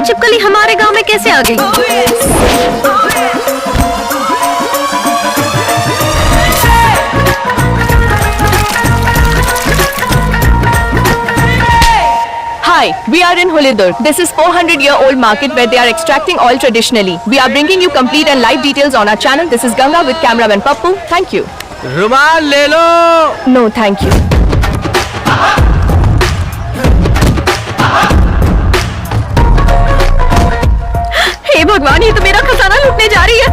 छिपकली हमारे गांव में कैसे आ गई? Hi, we are in Hulidurg. This is 400-year-old market where they are extracting oil traditionally. We are bringing you complete and live details on our channel. This is Ganga with cameraman Pappu. Thank you. रुमाल ले लो। No, thank you. हे भगवान, ये तो मेरा खजाना लूटने जा रही है।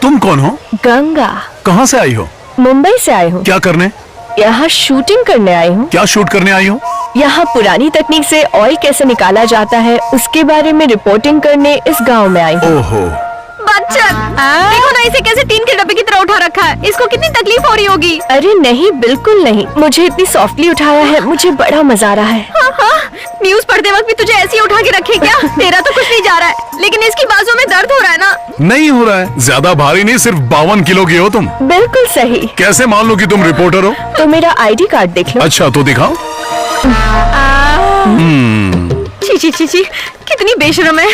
तुम कौन हो? गंगा। कहाँ से आई हो? मुंबई से आई हूँ। क्या करने? यहाँ शूटिंग करने आई हूँ। क्या शूट करने आई हो? यहाँ पुरानी तकनीक से ऑयल कैसे निकाला जाता है उसके बारे में रिपोर्टिंग करने इस गांव में आई हूँ। ओहो। बच्चन, देखो ना इसे कैसे टीन के डब्बे की तरह उठा रखा है। इसको कितनी तकलीफ हो रही होगी। अरे नहीं, बिल्कुल नहीं। मुझे इतनी सॉफ्टली उठाया है, मुझे बड़ा मजा आ रहा है। हाँ, न्यूज पढ़ते वक्त भी तुझे ऐसे ही उठा के रखे क्या? तेरा तो कुछ नहीं जा रहा है, लेकिन इसकी बाजू में दर्द हो रहा है ना? नहीं हो रहा है। ज्यादा भारी नहीं, सिर्फ 52 किलो की हो तुम। बिल्कुल सही। कैसे मान लो कि तुम रिपोर्टर हो? तो मेरा आईडी कार्ड देख लो। अच्छा तो दिखाओ। ची ची ची ची, कितनी बेशरम है।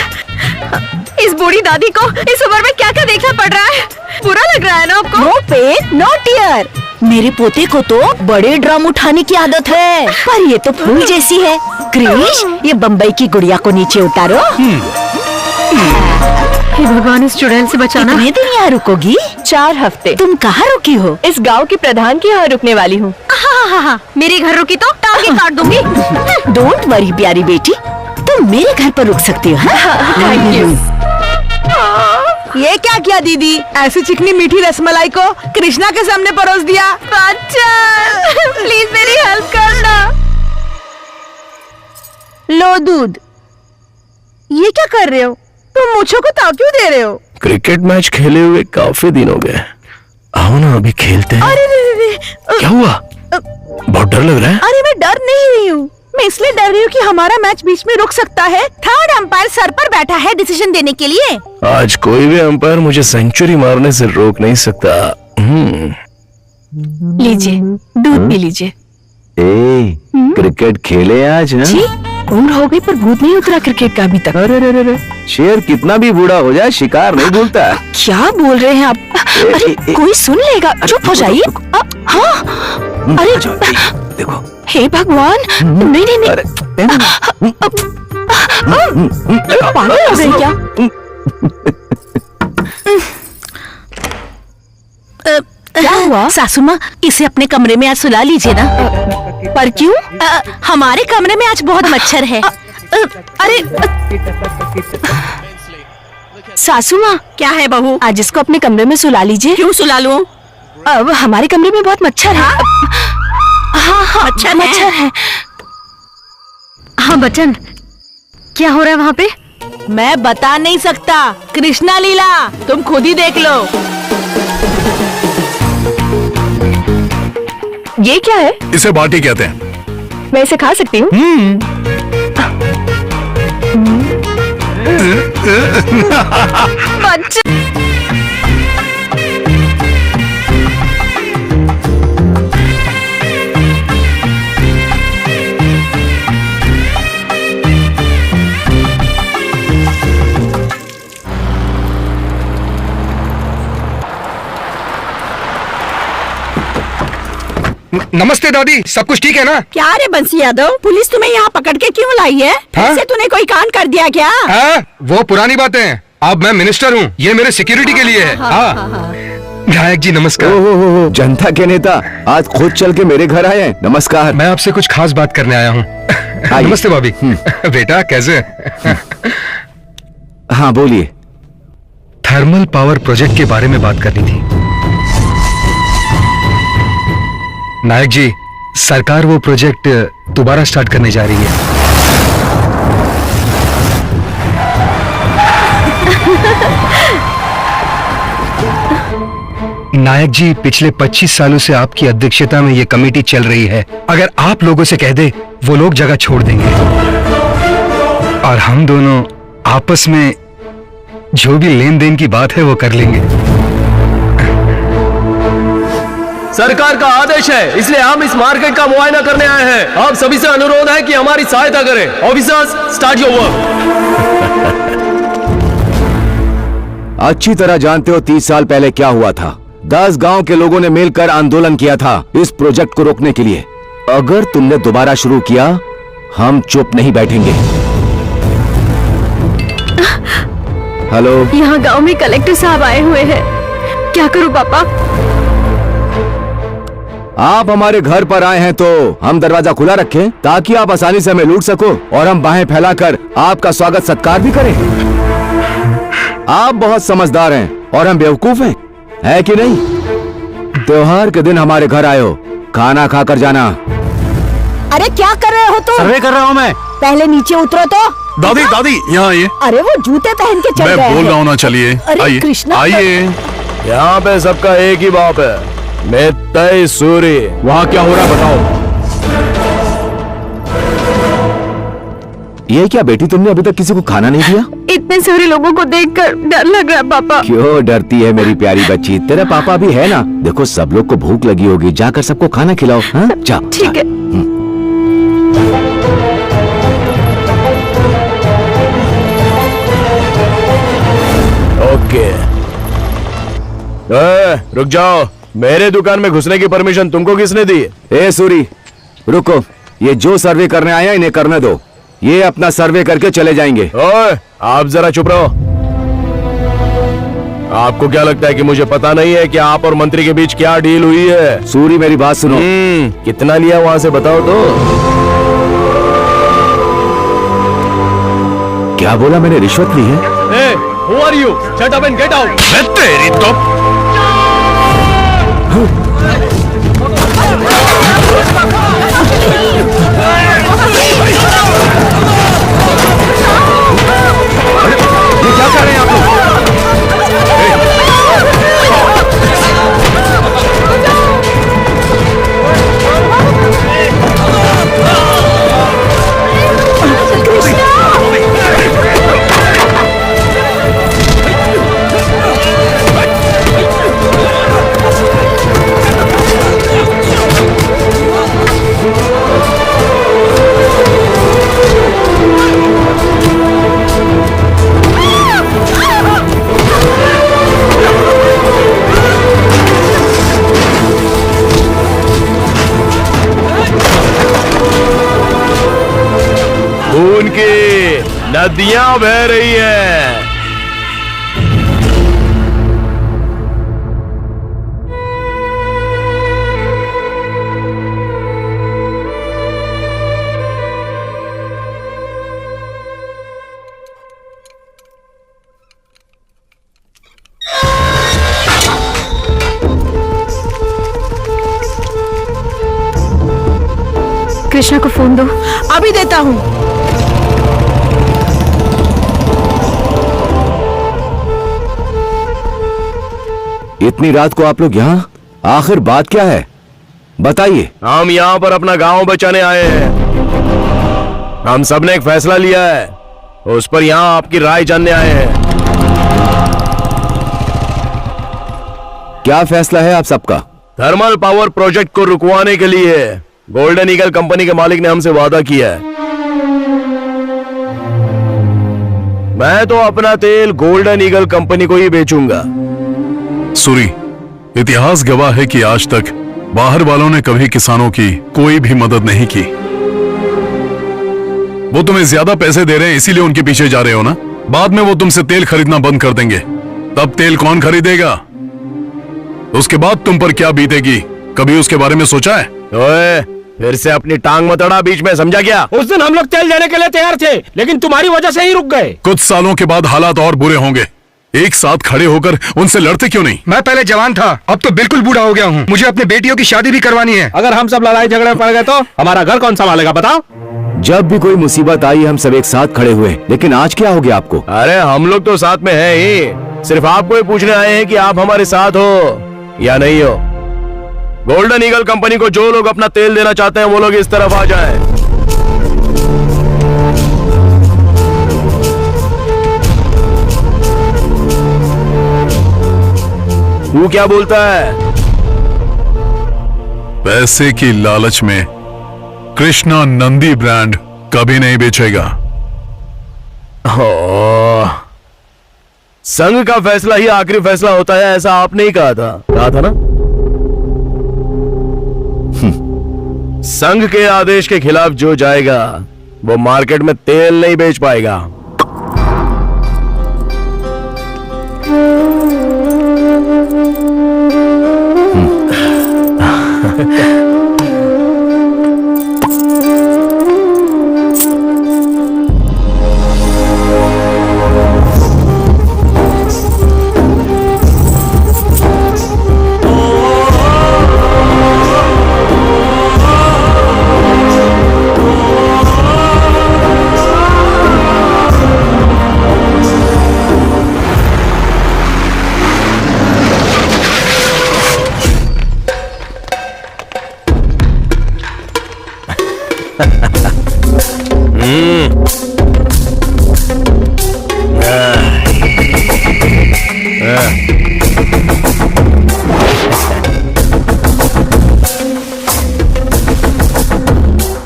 इस बूढ़ी दादी को इस उम्र में क्या क्या देखना पड़ रहा है। बुरा लग रहा है ना आपको? No pain no tear. मेरे पोते को तो बड़े ड्रम उठाने की आदत है, पर ये तो फूल जैसी है। क्रिश, ये बम्बई की गुड़िया को नीचे उतारो। हे भगवान, इस चुड़ैल से बचाना। कितने दिन यहाँ रुकोगी? 4 हफ्ते। तुम कहाँ रुकी हो? इस गांव के प्रधान के यहाँ रुकने वाली हूँ। हाँ, मेरे घर रुकी तो टांगे काट दूंगी। डोंट वरी प्यारी बेटी, तुम मेरे घर पर रुक सकती हो। Thank you. ये क्या किया दीदी? ऐसी चिकनी मीठी रसमलाई को कृष्णा के सामने परोस दिया। बच्चन, प्लीज मेरी हेल्प करना। लो दूध। ये क्या कर रहे हो? तुम मुझे को ताव क्यों दे रहे हो? क्रिकेट मैच खेले हुए काफी दिन हो गए। आओ ना अभी खेलते हैं। अरे रे, क्या हुआ? बहुत डर लग रहा है। अरे मैं डर नहीं रही हूँ, मैं इसलिए डर रही हूँ कि हमारा मैच बीच में रुक सकता है। थर्ड अंपायर सर पर बैठा है डिसीजन देने के लिए। आज कोई भी अंपायर मुझे सेंचुरी मारने से रोक नहीं सकता। लीजिए, दूध पी लीजिए। क्रिकेट खेले आज? जी, उम्र हो गई पर भूत नहीं उतरा क्रिकेट का अभी तक। अरे शेर कितना भी बूढ़ा हो जाए शिकार नहीं भूलता। क्या बोल रहे हैं आप? अरे कोई सुन लेगा, चुप हो जाइए। हाँ, अरे देखो। हे भगवान, नहीं नहीं नहीं। पागल हो गए क्या? क्या हुआ? सासू माँ, इसे अपने कमरे में आज सुला लीजिए ना। पर क्यों? हमारे कमरे में आज बहुत मच्छर है। अरे सासू माँ, क्या है बहू? आज इसको अपने कमरे में सुला लीजिए। क्यों सुला लूं? अब हमारे कमरे में बहुत मच्छर है। हाँ, मच्छर है। हाँ बच्चन, क्या हो रहा है वहाँ पे? मैं बता नहीं सकता। कृष्णा लीला, तुम खुद ही देख लो। ये क्या है? इसे बाटी कहते हैं। मैं इसे खा सकती हूँ? बच्चन, नमस्ते दादी, सब कुछ ठीक है ना? क्या रे बंसी यादव, पुलिस तुम्हें यहाँ पकड़ के क्यों लाई है? हाँ? ऐसे तूने कोई कांड कर दिया क्या? हाँ, वो पुरानी बातें। अब मैं मिनिस्टर हूँ, ये मेरे सिक्योरिटी के लिए है। हाँ। विधायक जी नमस्कार। जनता के नेता आज खुद चल के मेरे घर आए हैं। नमस्कार। मैं आपसे कुछ खास बात करने आया हूँ। नमस्ते भाभी। बेटा कैसे? हाँ बोलिए। थर्मल पावर प्रोजेक्ट के बारे में बात करनी थी। नायक जी, सरकार वो प्रोजेक्ट दोबारा स्टार्ट करने जा रही है। नायक जी, पिछले 25 सालों से आपकी अध्यक्षता में ये कमेटी चल रही है। अगर आप लोगों से कह दे, वो लोग जगह छोड़ देंगे और हम दोनों आपस में जो भी लेन देन की बात है वो कर लेंगे। सरकार का आदेश है, इसलिए हम इस मार्केट का मुआयना करने आए हैं। आप सभी से अनुरोध है कि हमारी सहायता करें। Officers, start your work. अच्छी तरह जानते हो 30 साल पहले क्या हुआ था। 10 गांव के लोगों ने मिलकर आंदोलन किया था इस प्रोजेक्ट को रोकने के लिए। अगर तुमने दोबारा शुरू किया, हम चुप नहीं बैठेंगे। हेलो, यहाँ गांव में कलेक्टर साहब आए हुए हैं। क्या करूं पापा? आप हमारे घर पर आए हैं तो हम दरवाजा खुला रखें ताकि आप आसानी से हमें लूट सको और हम बाहें फैलाकर आपका स्वागत सत्कार भी करें। आप बहुत समझदार हैं और हम बेवकूफ हैं, है कि नहीं? त्योहार के दिन हमारे घर आए हो, खाना खाकर जाना। अरे क्या कर रहे हो तुम? सर्वे कर रहा हूँ मैं। पहले नीचे उतरो तो। दादी दादी यहाँ आइए। अरे वो जूते पहन के चल मैं रहे बोल हैं। रहा हूँ ना, चलिए अरे आइए कृष्णा, आइए। यहाँ पे सबका एक ही बाप है, मैं तय सूरी। वहाँ क्या हो रहा है बताओ। ये क्या बेटी, तुमने अभी तक किसी को खाना नहीं दिया? इतने सारे लोगों को देखकर डर लग रहा है पापा। क्यों डरती है मेरी प्यारी बच्ची? तेरा पापा भी है ना। देखो सब लोग को भूख लगी होगी, जाकर सबको खाना खिलाओ। हाँ जाओ। ठीक है। ओके, रुक जाओ। मेरे दुकान में घुसने की परमिशन तुमको किसने दी? ए सूरी, रुको। ये जो सर्वे करने आया इन्हें करने दो। ये अपना सर्वे करके चले जाएंगे। ओए, आप जरा चुप रहो। आपको क्या लगता है कि मुझे पता नहीं है कि आप और मंत्री के बीच क्या डील हुई है? सूरी मेरी बात सुनो। कितना लिया वहां से बताओ तो। क्या बोला? मैंने रिश्वत ली है? Hey, who are you? Shut up and get out. मैं तेरी तो ये क्या कर रहे हैं आप लोग? खून की नदियां बह रही हैं। कृष्णा को फोन दो। अभी देता हूँ। इतनी रात को आप लोग यहाँ? आखिर बात क्या है, बताइए। हम यहाँ पर अपना गांव बचाने आए हैं। हम सब ने एक फैसला लिया है, उस पर यहाँ आपकी राय जानने आए हैं। क्या फैसला है आप सबका? थर्मल पावर प्रोजेक्ट को रुकवाने के लिए गोल्डन ईगल कंपनी के मालिक ने हमसे वादा किया है। मैं तो अपना तेल गोल्डन ईगल कंपनी को ही बेचूंगा। सूरी, इतिहास गवाह है कि आज तक बाहर वालों ने कभी किसानों की कोई भी मदद नहीं की। वो तुम्हें ज्यादा पैसे दे रहे हैं इसीलिए उनके पीछे जा रहे हो ना। बाद में वो तुमसे तेल खरीदना बंद कर देंगे, तब तेल कौन खरीदेगा? उसके बाद तुम पर क्या बीतेगी, कभी उसके बारे में सोचा है? ओए, फिर से अपनी टांग मत अड़ा बीच में, समझा क्या? उस दिन हम लोग तेल देने के लिए तैयार थे, लेकिन तुम्हारी वजह से ही रुक गए। कुछ सालों के बाद हालात और बुरे होंगे। एक साथ खड़े होकर उनसे लड़ते क्यों नहीं? मैं पहले जवान था, अब तो बिल्कुल बूढ़ा हो गया हूँ। मुझे अपनी बेटियों की शादी भी करवानी है। अगर हम सब लड़ाई झगड़े में पड़ गए तो हमारा घर कौन संभालेगा बताओ? जब भी कोई मुसीबत आई हम सब एक साथ खड़े हुए, लेकिन आज क्या हो गया आपको? अरे हम लोग तो साथ में हैं ही, सिर्फ आपको ये पूछने आए हैं कि आप हमारे साथ हो या नहीं हो। गोल्डन ईगल कंपनी को जो लोग अपना तेल देना चाहते हैं वो लोग इस तरफ आ जाएं। तू क्या बोलता है? पैसे की लालच में कृष्णा नंदी ब्रांड कभी नहीं बेचेगा। संघ का फैसला ही आखिरी फैसला होता है, ऐसा आपने ही कहा था ना? संघ के आदेश के खिलाफ जो जाएगा वो मार्केट में तेल नहीं बेच पाएगा।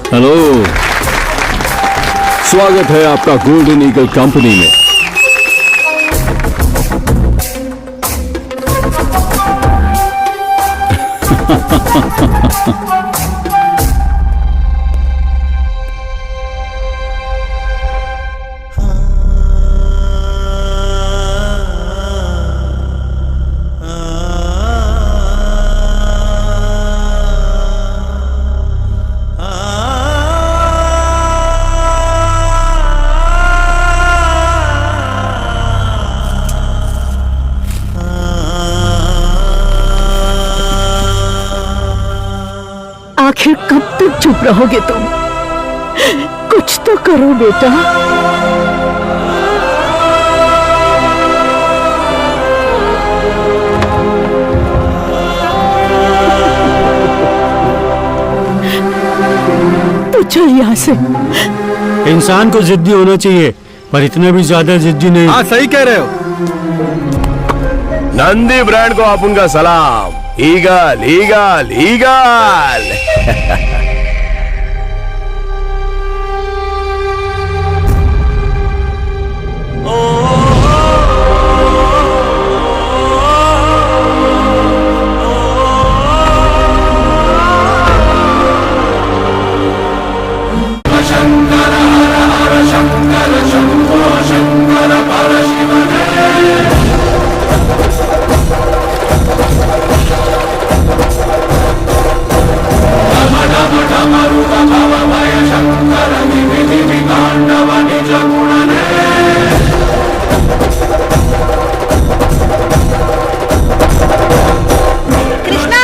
हेलो, स्वागत है आपका गोल्डन ईगल कंपनी में। आखिर कब तक चुप रहोगे तुम? कुछ तो करो बेटा। तो चल यहाँ से। इंसान को जिद्दी होना चाहिए, पर इतना भी ज्यादा जिद्दी नहीं। हाँ, सही कह रहे हो। नंदी ब्रांड को आप उनका सलाम। Eagle eagle eagle. कृष्णा,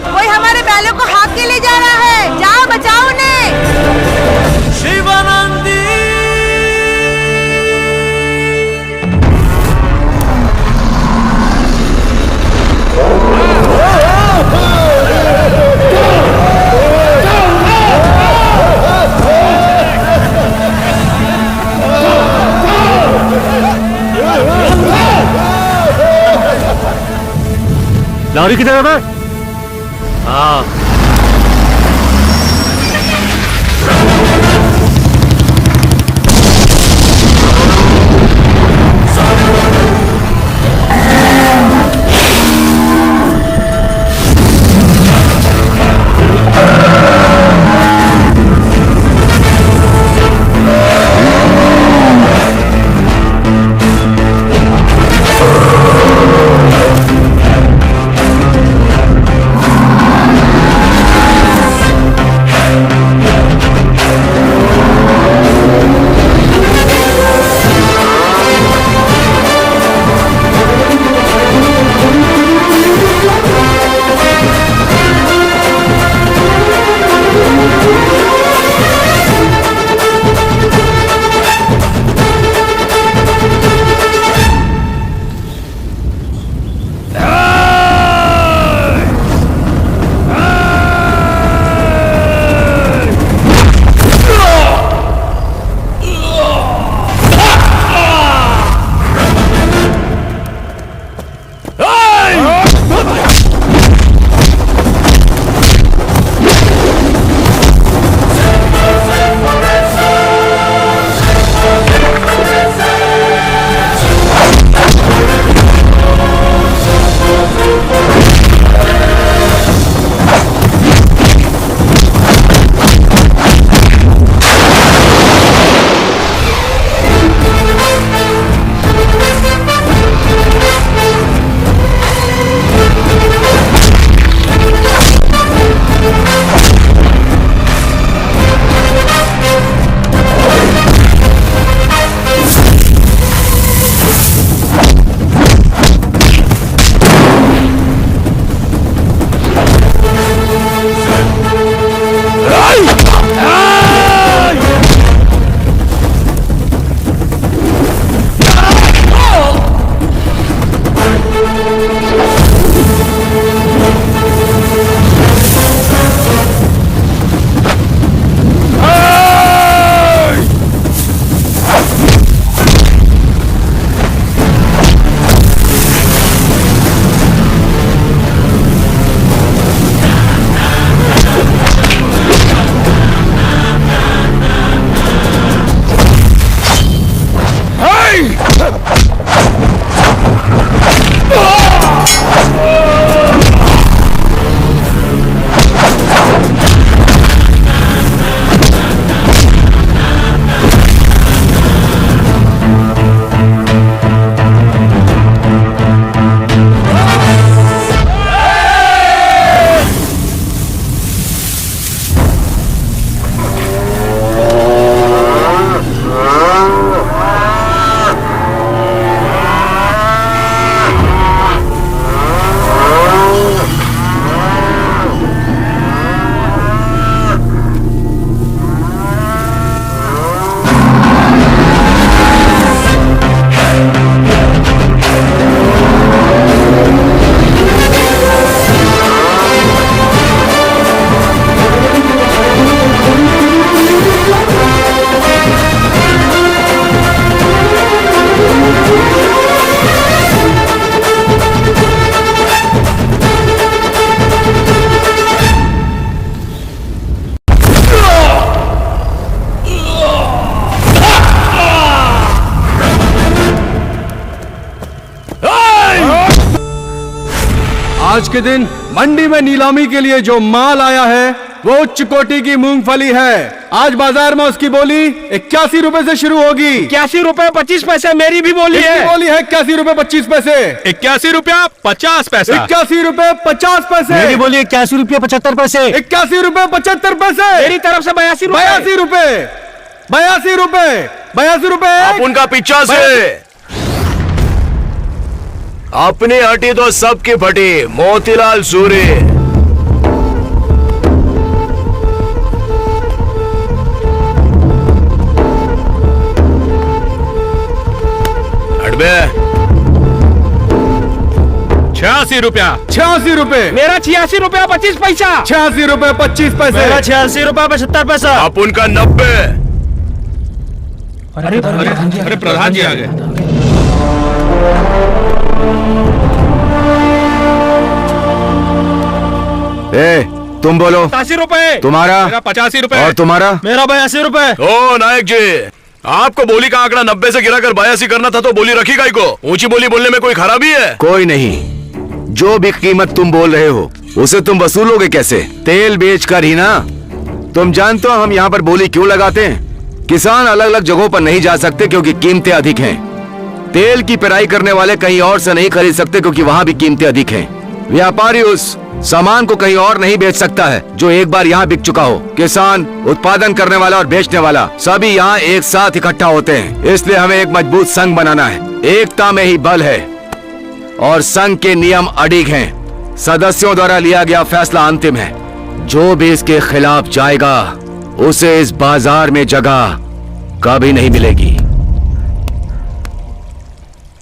कोई हमारे बैलों को हाँक के ले जा रहा है, जाओ बचाओ उन्हें। शिवानंदी। लॉरी की तरफ है। हाँ, आज के दिन मंडी में नीलामी के लिए जो माल आया है वो उच्च कोटि की मूंगफली है। आज बाजार में उसकी बोली 81 रुपए से शुरू होगी। 81 रुपए 25 पैसे मेरी भी बोली है। बोली है 81 रुपए 25 पैसे। 81 रुपया 50 पैसा। 81 रुपए 50 पैसे। मेरी बोलिए 81 रुपये 75 पैसे। 81 रुपए 75 पैसे। मेरी तरफ से 82 रुपए। 82 रुपए 82 रुपए 82 रुपए। आप उनका पीछा से अपनी हटी तो सबकी फटी। मोतीलाल सूरी। हटबे। 86 रुपया। 86 रुपए। मेरा 86 रुपया 25 पैसा। 86 रुपए 25 पैसे। मेरा 86 रुपये 75 पैसा। आप उनका 90। अरे प्रधान जी आ गए। ए, तुम बोलो। 80 रुपए। तुम्हारा? मेरा 85 रुपए। और तुम्हारा? मेरा 82 रुपये। ओ नायक जी, आपको बोली का आंकड़ा 90 से गिराकर 82 करना था तो बोली रखी काई को? ऊंची बोली बोलने में कोई खराबी है? कोई नहीं, जो भी कीमत तुम बोल रहे हो उसे तुम वसूलोगे कैसे? तेल बेचकर ही ना। तुम जानते हो हम यहाँ पर बोली क्यों लगाते हैं? किसान अलग अलग जगहों पर नहीं जा सकते क्योंकि कीमतें अधिक हैं। तेल की पेराई करने वाले कहीं और से नहीं खरीद सकते क्योंकि वहाँ भी कीमतें अधिक हैं। व्यापारी उस सामान को कहीं और नहीं बेच सकता है जो एक बार यहाँ बिक चुका हो। किसान, उत्पादन करने वाला और बेचने वाला सभी यहाँ एक साथ इकट्ठा होते हैं। इसलिए हमें एक मजबूत संघ बनाना है। एकता में ही बल है और संघ के नियम अडिग हैं। सदस्यों द्वारा लिया गया फैसला अंतिम है। जो भी इसके खिलाफ जाएगा उसे इस बाजार में जगह कभी नहीं मिलेगी।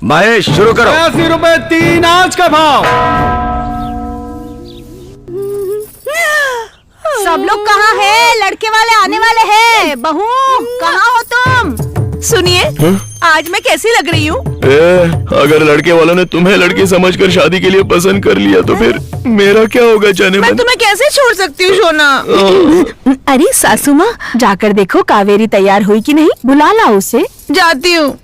महेश, शुरू करो। 80 रुपए 3 आज का भाव। सब लोग कहाँ हैं? लड़के वाले आने वाले हैं। बहू, कहाँ हो तुम? सुनिए, आज मैं कैसी लग रही हूँ? अगर लड़के वालों ने तुम्हें लड़की समझकर शादी के लिए पसंद कर लिया तो फिर मेरा क्या होगा जाने मैं मन? तुम्हें कैसे छोड़ सकती हूँ सोना? अरे सासू माँ, जाकर देखो कावेरी तैयार हुई कि नहीं। बुला ला उसे। जाती हूँ।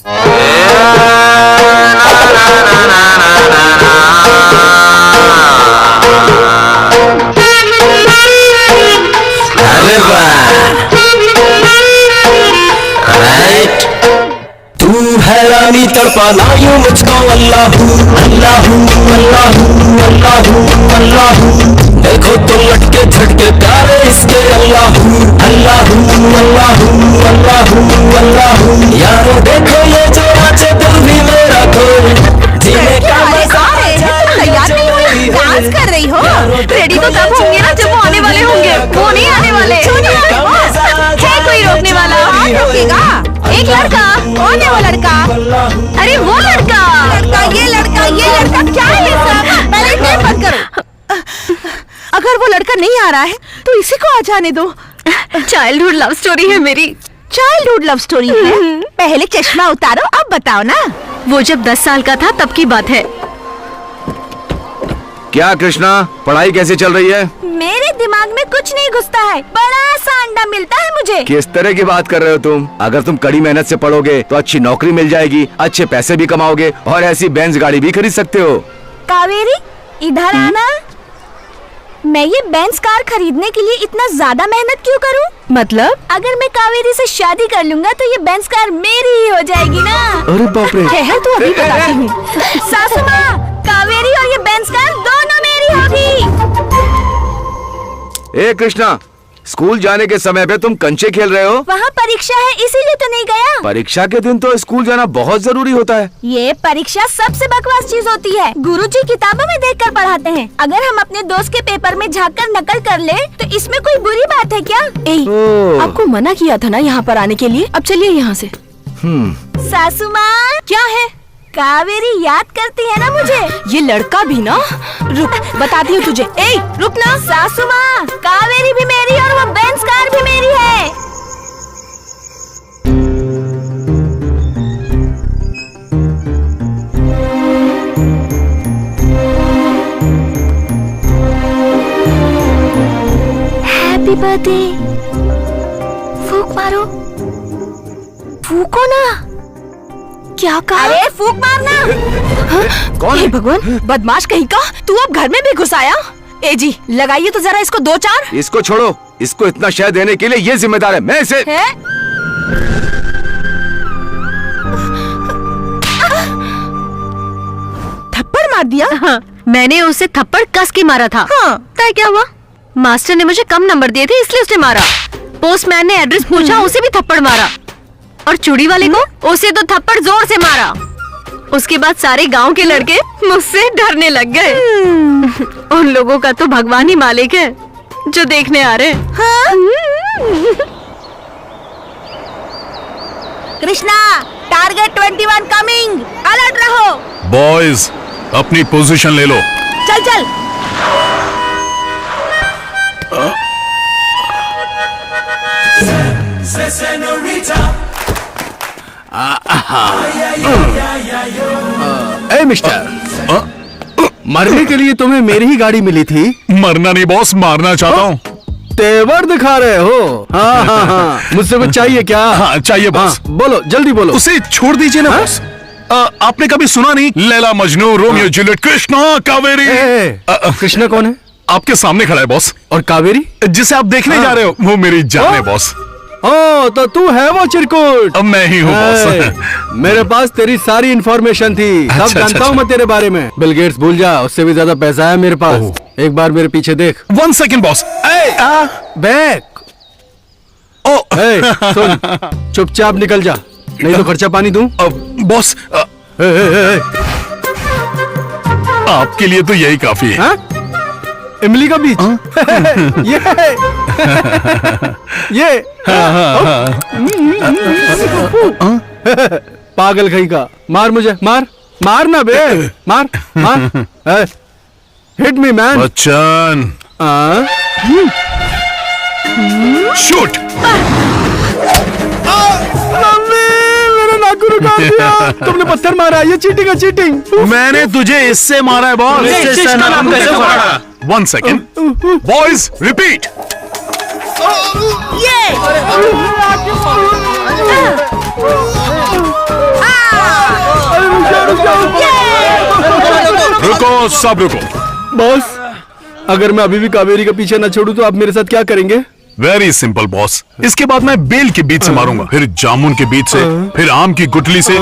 तू है रानी तड़पाना यूं मुझको। अल्लाह अल्लाह अल्लाह अल्लाह अल्लाह। देखो तो लटके झटके प्यारे इसके। अल्लाह अल्लाह अल्लाह अल्लाह अल्लाह। यारो देखो ये जो नाचे दिल भी मेरा खोए। जीने का मजा तैयार नहीं हुई? डांस कर रही हो? रेडी तो तब होंगे ना जब वो आने वाले होंगे। वो नहीं आने वाले। है कोई रोकने वाला? कौन रोकेगा? एक लड़का। कौन है वो लड़का? अरे वो लड़का। ये लड़का क्या है ये सब? पहले इसे बंद करो। अगर वो लड़का नहीं आ रहा है तो इसी को आ जाने दो। चाइल्डहुड लव स्टोरी है मेरी। चाइल्डहुड लव स्टोरी है? पहले चश्मा उतारो, अब बताओ ना। वो जब 10 साल का था तब की बात है। क्या कृष्णा, पढ़ाई कैसी चल रही है? मेरे दिमाग में कुछ नहीं घुसता है। बड़ा सा अंडा मिलता है मुझे। किस तरह की बात कर रहे हो तुम? अगर तुम कड़ी मेहनत से पढ़ोगे तो अच्छी नौकरी मिल जाएगी, अच्छे पैसे भी कमाओगे और ऐसी बेंज गाड़ी भी खरीद सकते हो। कावेरी, इधर आना। मैं ये बेंज कार खरीदने के लिए इतना ज्यादा मेहनत क्यों करूं? मतलब? अगर मैं कावेरी से शादी कर लूंगा तो ये बेंज कार मेरी ही हो जाएगी ना। अरे बाप रे। ठहर, तो अभी बताती हूँ। सासू माँ, कावेरी और ये बेंज कार दोनों मेरी होगी। ए कृष्णा, स्कूल जाने के समय पे तुम कंचे खेल रहे हो? वहाँ परीक्षा है इसीलिए तो नहीं गया। परीक्षा के दिन तो स्कूल जाना बहुत जरूरी होता है। ये परीक्षा सबसे बकवास चीज होती है। गुरुजी किताबों में देखकर पढ़ाते हैं। अगर हम अपने दोस्त के पेपर में झाँककर नकल कर ले तो इसमें कोई बुरी बात है क्या? आपको मना किया था ना यहाँ पर आने के लिए। अब चलिए यहाँ से। सासू माँ, क्या है? कावेरी याद करती है ना मुझे? ये लड़का भी ना। रुक, बताती हूँ तुझे। ए, रुक ना। सासू माँ, कावेरी भी मेरी और वो बेंज कार भी मेरी है। Happy birthday. फूक मारो। फूको ना। क्या कहा? अरे फूक मारना। कौन हे है? भगवान, बदमाश कहीं का, तू अब घर में भी घुस आया? ए जी, लगाइए तो जरा इसको 2-4। इसको छोड़ो, इसको इतना शह देने के लिए ये जिम्मेदार है, मैं इसे। है? थप्पड़ मार दिया? हाँ, मैंने उसे थप्पड़ कस के मारा था। हाँ। तय क्या हुआ? मास्टर ने मुझे कम नंबर दिए थे इसलिए उसने मारा। पोस्टमैन ने एड्रेस पूछा, उसे भी थप्पड़ मारा। और चूड़ी वाले को, उसे तो थप्पड़ जोर से मारा। उसके बाद सारे गांव के लड़के मुझसे डरने लग गए। उन लोगों का तो भगवान ही मालिक है जो देखने आ रहे। कृष्णा, टारगेट 21 कमिंग, अलर्ट रहो। बॉयज अपनी पोजीशन ले लो। चल चल। ए मिस्टर, मरने के लिए तुम्हें मेरी ही गाड़ी मिली थी। मरना नहीं बॉस, मारना चाहता हूँ। तेवर दिखा रहे हो? हाँ हाँ हाँ, मुझसे कुछ चाहिए क्या? हाँ चाहिए बॉस। हाँ, बोलो जल्दी बोलो। उसे छोड़ दीजिए ना बॉस। आपने कभी सुना नहीं, लैला मजनू, रोमियो जूलियट, कृष्णा कावेरी। कृष्णा कौन है? आपके सामने खड़ा है बॉस। और कावेरी जिसे आप देखने जा रहे हो वो मेरी जान है बॉस। ओ, तो तू है वो चिरकुट। अब मैं ही हूँ बॉस। मेरे पास तेरी सारी इंफॉर्मेशन थी, सब अच्छा, जानता हूँ मैं तेरे बारे में। बिल गेट्स भूल जा, उससे भी ज्यादा पैसा है मेरे पास। एक बार मेरे पीछे देख। 1 सेकंड बॉस। बैक। ओ सुन, चुपचाप निकल जा, नहीं तो खर्चा पानी दूं। बॉस, आपके लिए तो यही काफी है। हाँ? इमली का बीज। ये पागल कहीं का। मार मुझे, मार मार ना बे, मार मार। Hit me man. Bachchan shoot. मेरा नाखून उखाड़ दिया। तुमने पत्थर मारा, ये चीटिंग है, चीटिंग। मैंने तुझे इससे मारा है बॉस। इससे नाम कैसे मारा? 1 सेकंड बॉयज, रिपीट। रुको, सब रुको। बॉस, अगर मैं अभी भी कावेरी का पीछे न छोड़ूं तो आप मेरे साथ क्या करेंगे? Very simple boss. इसके बाद मैं बेल के बीच से मारूंगा, फिर जामुन के बीच से, फिर आम की गुठली से।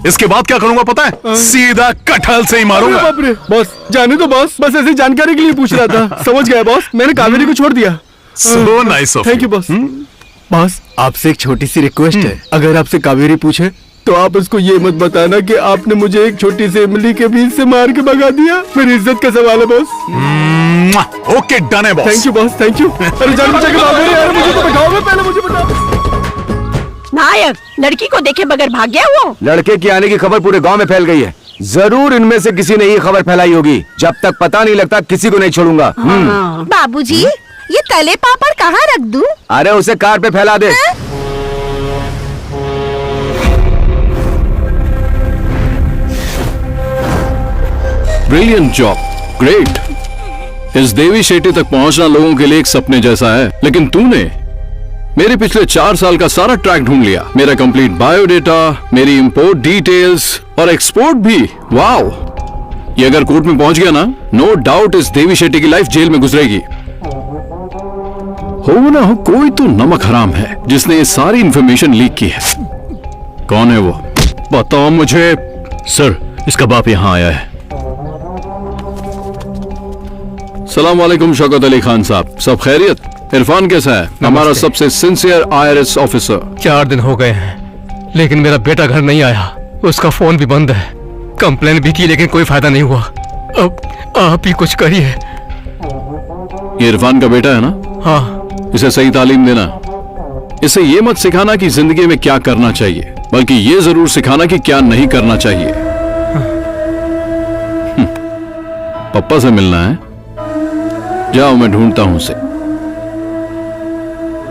इसके बाद क्या करूंगा पता है? सीधा कटहल से ही मारूंगा। बाप रे। बॉस जाने दो बॉस, बस ऐसी जानकारी के लिए पूछ रहा था। समझ गया बॉस, मैंने कावेरी को छोड़ दिया। So nice of thank you boss. Boss, आपसे एक छोटी सी रिक्वेस्ट है, अगर आपसे कावेरी पूछे तो आप उसको ये मत बताना कि आपने मुझे एक छोटी सी इमली के बीच से मार के भगा दिया। मेरी इज्जत का सवाल है बॉस। ओके डन है boss. Thank you boss, thank you. अरे जान बचा के कावेरी, यार मुझे तो बताओ, पहले मुझे बताओ। नायक, लड़की को देखे बगैर भाग गया वो। लड़के के आने की खबर पूरे गांव में फैल गई है। जरूर इनमें से किसी ने ये खबर फैलाई होगी। जब तक पता नहीं लगता किसी को नहीं छोड़ूंगा। बाबूजी, ये तले पापड़ कहाँ रख दूं? अरे उसे कार पे फैला दे। Brilliant job, great. इस देवी शेटी तक पहुंचना लोगों के लिए एक सपने जैसा है, लेकिन तूने मेरे पिछले 4 साल का सारा ट्रैक ढूंढ लिया। मेरा कंप्लीट बायोडेटा, मेरी इंपोर्ट डिटेल्स और एक्सपोर्ट भी। वाओ, ये अगर कोर्ट में पहुंच गया ना, नो डाउट इस देवी शेट्टी की लाइफ जेल में गुजरेगी। हो ना हो, कोई तो नमक हराम है जिसने ये सारी इंफॉर्मेशन लीक की है। कौन है वो? बताओ मुझे। सर, इसका बाप यहाँ आया है। सलाम वालेकुम शौकत अली खान साहब, सब खैरियत? इरफान कैसा है? हमारा सबसे सिंसियर IRS ऑफिसर। 4 दिन हो गए हैं, लेकिन मेरा बेटा घर नहीं आया। उसका फोन भी बंद है। कंप्लेन भी की लेकिन कोई फायदा नहीं हुआ। अब आप ही कुछ करिए। ये इरफान का बेटा है ना? हाँ। इसे सही तालीम देना। इसे ये मत सिखाना कि जिंदगी में क्या करना चाहिए, बल्कि ये जरूर सिखाना कि क्या नहीं करना चाहिए। पप्पा से मिलना है? जाओ, मैं ढूंढता हूं उसे।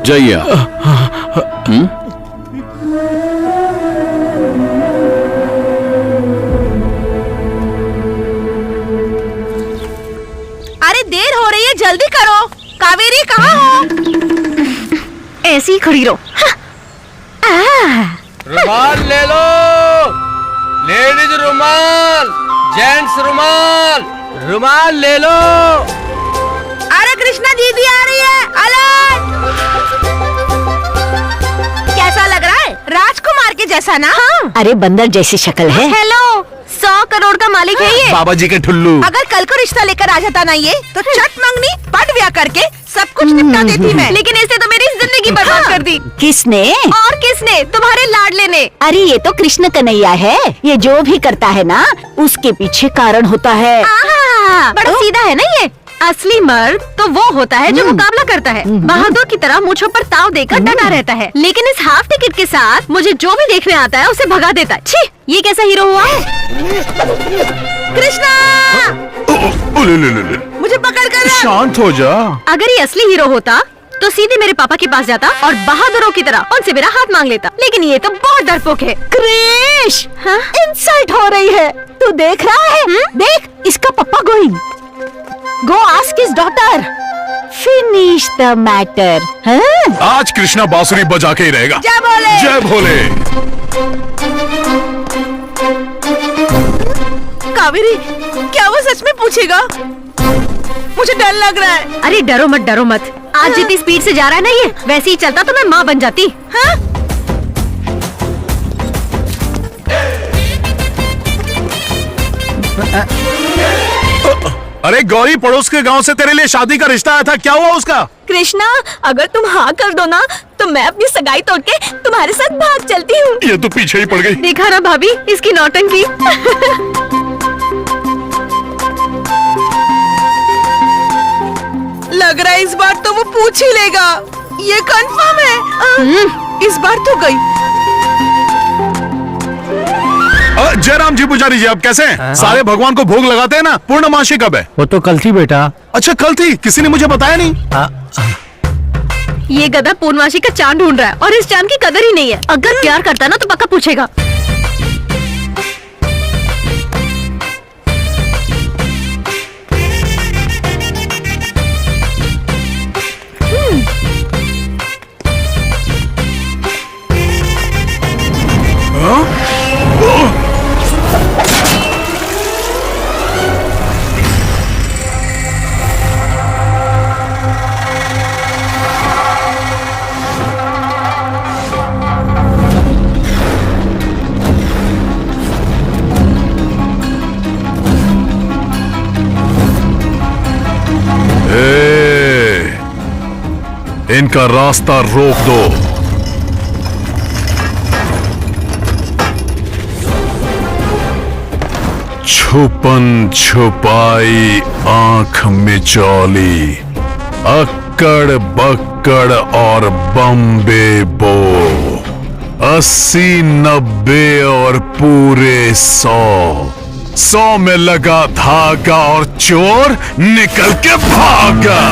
जाइए आप। अरे देर हो रही है, जल्दी करो। कावेरी कहाँ हो? ऐसी ही खड़ी रहो। रुमाल ले लो। लेडीज रुमाल, जेंट्स रुमाल, रुमाल ले लो। अरे कृष्णा दीदी आ रही है, अलर्ट! कैसा लग रहा है? राजकुमार के जैसा ना? हाँ। अरे बंदर जैसी शक्ल है। हेलो, 100 करोड़ का मालिक है ये। बाबा जी के ठुल्लू। अगर कल को रिश्ता लेकर आ जाता ना ये, तो चट मंगनी पट ब्याह करके सब कुछ निपटा देती मैं। लेकिन इसने तो मेरी जिंदगी बर्बाद कर दी। किसने? और किसने? तुम्हारे लाडले ने। अरे ये तो कृष्ण कन्हैया है। ये जो भी करता है ना, उसके पीछे कारण होता है। बड़ा सीधा है ना ये। असली मर्द तो वो होता है जो मुकाबला करता है, बहादुर की तरह मूंछों पर ताव देकर डटा रहता है। लेकिन इस हाफ टिकट के साथ मुझे जो भी देखने आता है उसे भगा देता है। छी, ये कैसा हीरो हुआ? कृष्णा ले। मुझे पकड़ कर रख। शांत हो जा। अगर ये असली हीरो होता तो सीधे मेरे पापा के पास जाता और बहादुरों की तरह उनसे मेरा हाथ मांग लेता। लेकिन ये तो बहुत डरपोक है। क्रिश, हाँ? इंसल्ट हो रही है। तू देख रहा है? देख, इसका पप्पा going. Go ask his daughter. Finish the matter. आज कृष्णा बांसुरी बजा के ही रहेगा। जय भोले। जय भोले। कावेरी, क्या वो सच में पूछेगा? मुझे डर लग रहा है। अरे डरो मत। आज जितनी स्पीड से जा रहा है ना ये, वैसे ही चलता तो मैं माँ बन जाती। हाँ? अरे गौरी, पड़ोस के गांव से तेरे लिए शादी का रिश्ता आया था, क्या हुआ उसका? कृष्णा, अगर तुम हाँ कर दो ना, तो मैं अपनी सगाई तोड़ के तुम्हारे साथ भाग चलती हूँ। ये तो पीछे ही पड़ गई। देखा ना भाभी, इसकी नौटंकी। लग रहा है इस बार तो वो पूछ ही लेगा। ये कंफर्म है। इस बार तो गई। जयराम जी पुजारी जी, आप कैसे हैं? सारे भगवान को भोग लगाते हैं ना? पूर्णमासी कब है? वो तो कल थी बेटा। अच्छा, कल थी? किसी ने मुझे बताया नहीं। ये गधा पूर्णमासी का चांद ढूंढ रहा है और इस चांद की कदर ही नहीं है। अगर प्यार करता ना तो पक्का पूछेगा। इनका रास्ता रोक दो। छुपन छुपाई आंख मिचौली, अक्कड़ बक्कड़ और बम्बे बो, 80 90 और पूरे 100 में लगा धागा और चोर निकल के भागा।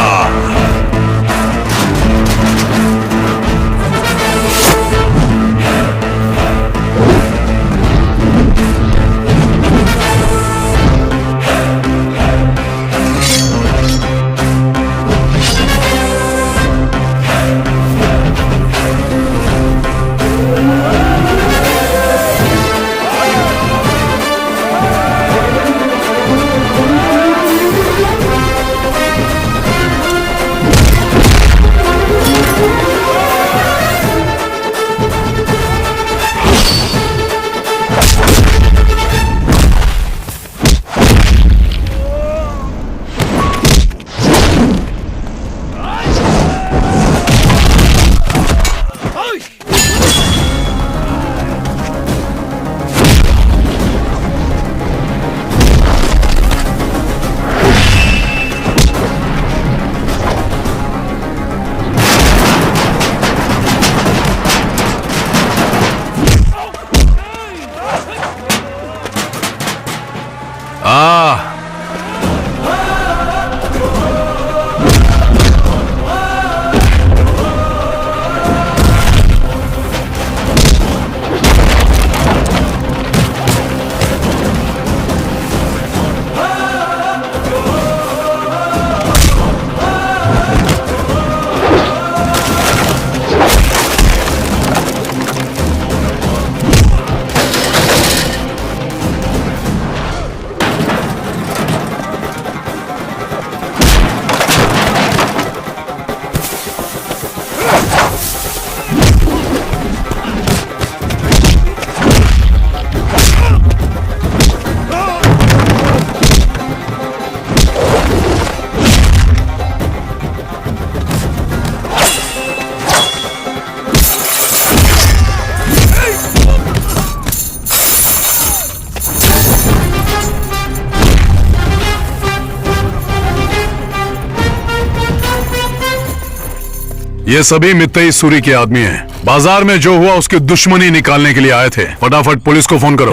ये सभी मित्तई सूरी के आदमी हैं। बाजार में जो हुआ उसकी दुश्मनी निकालने के लिए आए थे। फटाफट पुलिस को फोन करो।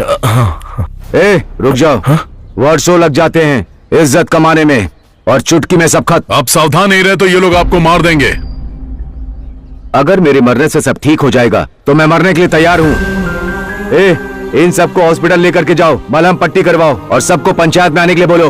ए रुक जाओ, वर्षों लग जाते हैं इज्जत कमाने में और चुटकी में सब खत्म। आप सावधान नहीं रहे तो ये लोग आपको मार देंगे। अगर मेरे मरने से सब ठीक हो जाएगा तो मैं मरने के लिए तैयार हूँ। ए इन सबको हॉस्पिटल लेकर के जाओ, मलहम पट्टी करवाओ और सबको पंचायत में आने के लिए बोलो।